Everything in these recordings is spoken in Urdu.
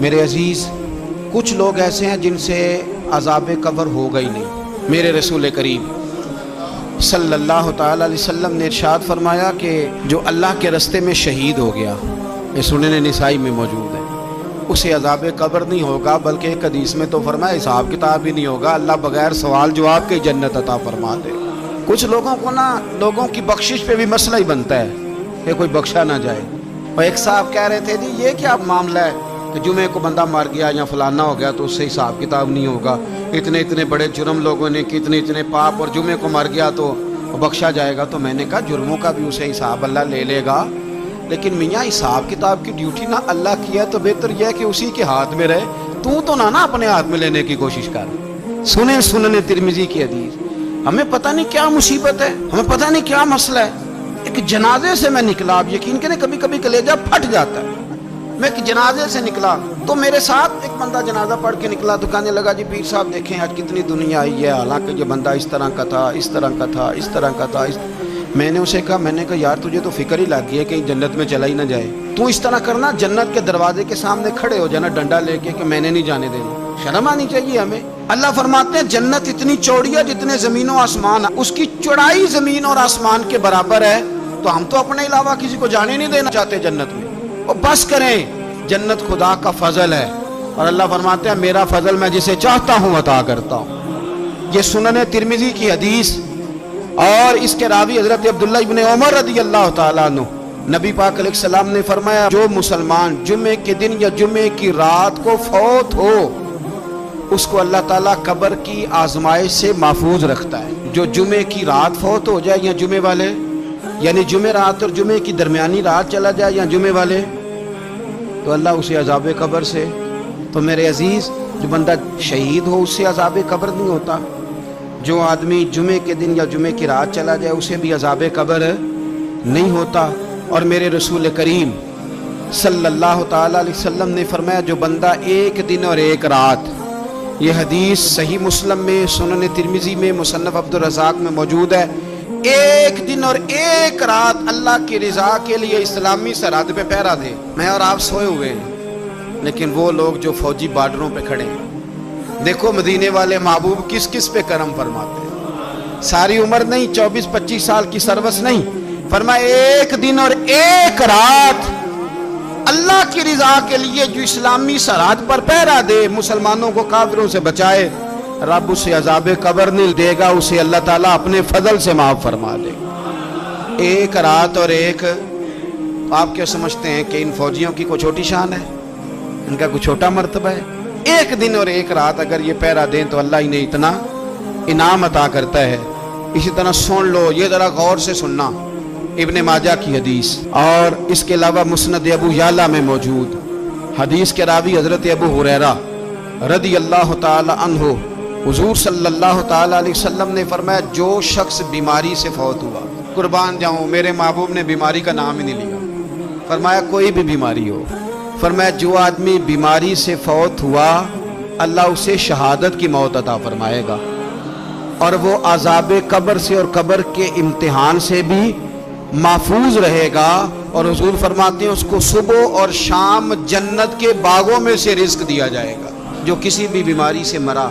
میرے عزیز، کچھ لوگ ایسے ہیں جن سے عذاب قبر ہوگا ہی نہیں۔ میرے رسول کریم صلی اللہ تعالی علیہ وسلم نے ارشاد فرمایا کہ جو اللہ کے رستے میں شہید ہو گیا، یہ سنن نسائی میں موجود ہے، اسے عذاب قبر نہیں ہوگا، بلکہ ایک حدیث میں تو فرمایا حساب کتاب بھی نہیں ہوگا، اللہ بغیر سوال جواب کے جنت عطا فرما دے۔ کچھ لوگوں کو لوگوں کی بخشش پہ بھی مسئلہ ہی بنتا ہے کہ کوئی بخشا نہ جائے۔ اور ایک صاحب کہہ رہے تھے جی یہ کیا معاملہ ہے کہ جمعے کو بندہ مر گیا یا فلانا ہو گیا تو اس سے حساب کتاب نہیں ہوگا، اتنے بڑے جرم لوگوں نے کی، اتنے پاپ، اور جمعے کو مر گیا تو بخشا جائے گا۔ تو میں نے کہا جرموں کا بھی اسے حساب اللہ لے لے گا، لیکن میاں حساب کتاب کی ڈیوٹی نہ اللہ کی ہے تو بہتر یہ ہے کہ اسی کے ہاتھ میں رہے، تو نہ اپنے ہاتھ میں لینے کی کوشش کر۔ سنن ترمذی کی حدیث۔ ہمیں پتہ نہیں کیا مصیبت ہے، ہمیں پتہ نہیں کیا مسئلہ ہے۔ ایک جنازے سے میں نکلا، آپ یقین کریں کبھی کبھی کلیجہ پھٹ جاتا ہے۔ میں ایک جنازے سے نکلا تو میرے ساتھ ایک بندہ جنازہ پڑھ کے نکلا تو کہنے لگا جی پیر صاحب دیکھیں آج کتنی دنیا آئی ہے، حالانکہ یہ بندہ اس طرح کا تھا، اس طرح کا تھا، اس طرح کا تھا۔ میں نے اسے کہا یار تجھے تو فکر ہی لگ گئی ہے کہیں جنت میں چلا ہی نہ جائے، تو اس طرح کرنا جنت کے دروازے کے سامنے کھڑے ہو جانا ڈنڈا لے کے کہ میں نے نہیں جانے دینا۔ شرم آنی چاہیے ہمیں۔ اللہ فرماتے ہیں جنت اتنی چوڑی ہے جتنے زمین و آسمان، اس کی چوڑائی زمین اور آسمان کے برابر ہے، تو ہم تو اپنے علاوہ کسی کو جانے نہیں دینا چاہتے جنت میں۔ اور بس کریں، جنت خدا کا فضل ہے، اور اللہ فرماتے ہیں میرا فضل میں جسے چاہتا ہوں عطا کرتا ہوں۔ یہ سنن ترمذی کی حدیث، اور اس کے راوی حضرت عبداللہ ابن عمر رضی اللہ تعالیٰ عنہ، نبی پاک علیہ السلام نے فرمایا جو مسلمان جمعے کے دن یا جمعے کی رات کو فوت ہو، اس کو اللہ تعالیٰ قبر کی آزمائش سے محفوظ رکھتا ہے۔ جو جمعے کی رات فوت ہو جائے یا جمعے والے، یعنی جمعے رات اور جمعے کی درمیانی رات چلا جائے یا جمعے والے، تو اللہ اسے عذاب قبر سے، تو میرے عزیز جو بندہ شہید ہو اس سے عذاب قبر نہیں ہوتا، جو آدمی جمعے کے دن یا جمعے کی رات چلا جائے اسے بھی عذاب قبر نہیں ہوتا۔ اور میرے رسول کریم صلی اللہ تعالیٰ علیہ وسلم نے فرمایا جو بندہ ایک دن اور ایک رات، یہ حدیث صحیح مسلم میں، سنن ترمذی میں، مصنف عبدالرزاق میں موجود ہے، ایک دن اور ایک رات اللہ کی رضا کے لیے اسلامی سرحد پہ پہرا دے۔ میں اور آپ سوئے ہوئے ہیں، لیکن وہ لوگ جو فوجی بارڈروں پہ کھڑے ہیں، دیکھو مدینے والے محبوب کس کس پہ کرم فرماتے ہیں۔ ساری عمر نہیں، 24-25 سال کی سروس نہیں، فرمایا ایک دن اور ایک رات اللہ کی رضا کے لیے جو اسلامی سرحد پر پہرا دے، مسلمانوں کو کافروں سے بچائے، رب اسے عذاب قبر نہیں دے گا، اسے اللہ تعالیٰ اپنے فضل سے معاف فرما دے گا۔ ایک رات اور ایک، آپ کیا سمجھتے ہیں کہ ان فوجیوں کی کوئی چھوٹی شان ہے، ان کا کوئی چھوٹا مرتبہ ہے؟ ایک دن اور ایک رات اگر یہ پہرا دیں تو اللہ انہیں اتنا انعام عطا کرتا ہے۔ اسی طرح سن لو، یہ ذرا غور سے سننا، ابن ماجہ کی حدیث، اور اس کے علاوہ مسند ابو یعلا میں موجود حدیث کے راوی حضرت ابو ہریرہ رضی اللہ تعالی عنہ، حضور صلی اللہ تعالی علیہ وسلم نے فرمایا جو شخص بیماری سے فوت ہوا، قربان جاؤں میرے محبوب نے بیماری کا نام ہی نہیں لیا، فرمایا کوئی بھی بیماری ہو، فرمایا جو آدمی بیماری سے فوت ہوا اللہ اسے شہادت کی موت عطا فرمائے گا، اور وہ عذاب قبر سے اور قبر کے امتحان سے بھی محفوظ رہے گا، اور حضور فرماتے ہیں اس کو صبح اور شام جنت کے باغوں میں سے رزق دیا جائے گا۔ جو کسی بھی بیماری سے مرا،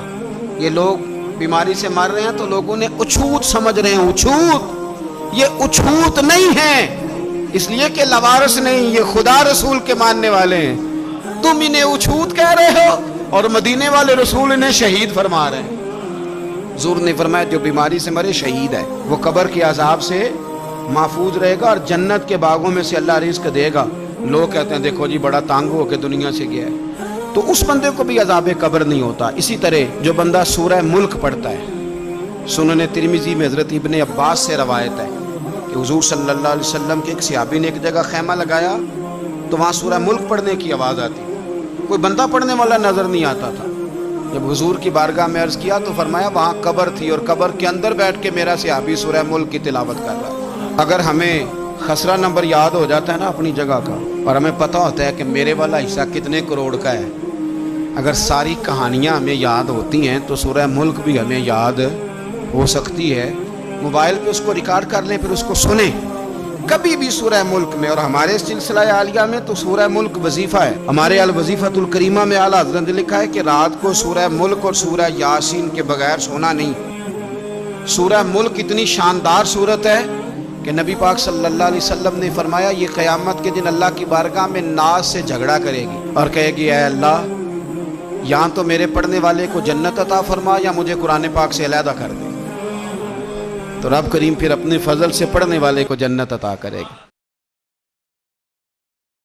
یہ لوگ بیماری سے مر رہے ہیں تو لوگوں نے اچھوت سمجھ رہے ہیں، اچھوت، یہ اچھوت نہیں ہے، اس لیے کہ لوارث نہیں، یہ خدا رسول کے ماننے والے ہیں، تم انہیں اچھوت کہہ رہے ہو، اور مدینے والے رسول انہیں شہید فرما رہے ہیں۔ حضور نے فرمایا جو بیماری سے مرے شہید ہے، وہ قبر کے عذاب سے محفوظ رہے گا اور جنت کے باغوں میں سے اللہ رزق دے گا۔ لوگ کہتے ہیں دیکھو جی بڑا تانگ ہو کے دنیا سے گیا ہے، تو اس بندے کو بھی عذاب قبر نہیں ہوتا۔ اسی طرح جو بندہ سورہ ملک پڑھتا ہے، سنن ترمذی میں حضرت ابن عباس سے روایت ہے کہ حضور صلی اللہ علیہ وسلم کے ایک صحابی نے ایک جگہ خیمہ لگایا تو وہاں سورہ ملک پڑھنے کی آواز آتی، کوئی بندہ پڑھنے والا نظر نہیں آتا تھا۔ جب حضور کی بارگاہ میں عرض کیا تو فرمایا وہاں قبر تھی اور قبر کے اندر بیٹھ کے میرا صحابی سورہ ملک کی تلاوت کر رہا تھا۔ اگر ہمیں خسرہ نمبر یاد ہو جاتا ہے نا اپنی جگہ کا، اور ہمیں پتہ ہوتا ہے کہ میرے والا حصہ کتنے کروڑ کا ہے، اگر ساری کہانیاں ہمیں یاد ہوتی ہیں تو سورہ ملک بھی ہمیں یاد ہو سکتی ہے۔ موبائل پہ اس کو ریکارڈ کر لیں، پھر اس کو سنیں، کبھی بھی سورہ ملک میں، اور ہمارے سلسلہ عالیہ میں تو سورہ ملک وظیفہ ہے، ہمارے الوظیفۃ الکریمہ میں اعلیٰ حضرت نے لکھا ہے کہ رات کو سورہ ملک اور سورہ یاسین کے بغیر سونا نہیں۔ سورہ ملک اتنی شاندار صورت ہے کہ نبی پاک صلی اللہ علیہ وسلم نے فرمایا یہ قیامت کے دن اللہ کی بارگاہ میں ناز سے جھگڑا کرے گی اور کہے گی اے اللہ، یہاں تو میرے پڑھنے والے کو جنت عطا فرما یا مجھے قرآن پاک سے علیحدہ کر دے۔ تو رب کریم پھر اپنے فضل سے پڑھنے والے کو جنت عطا کرے گا۔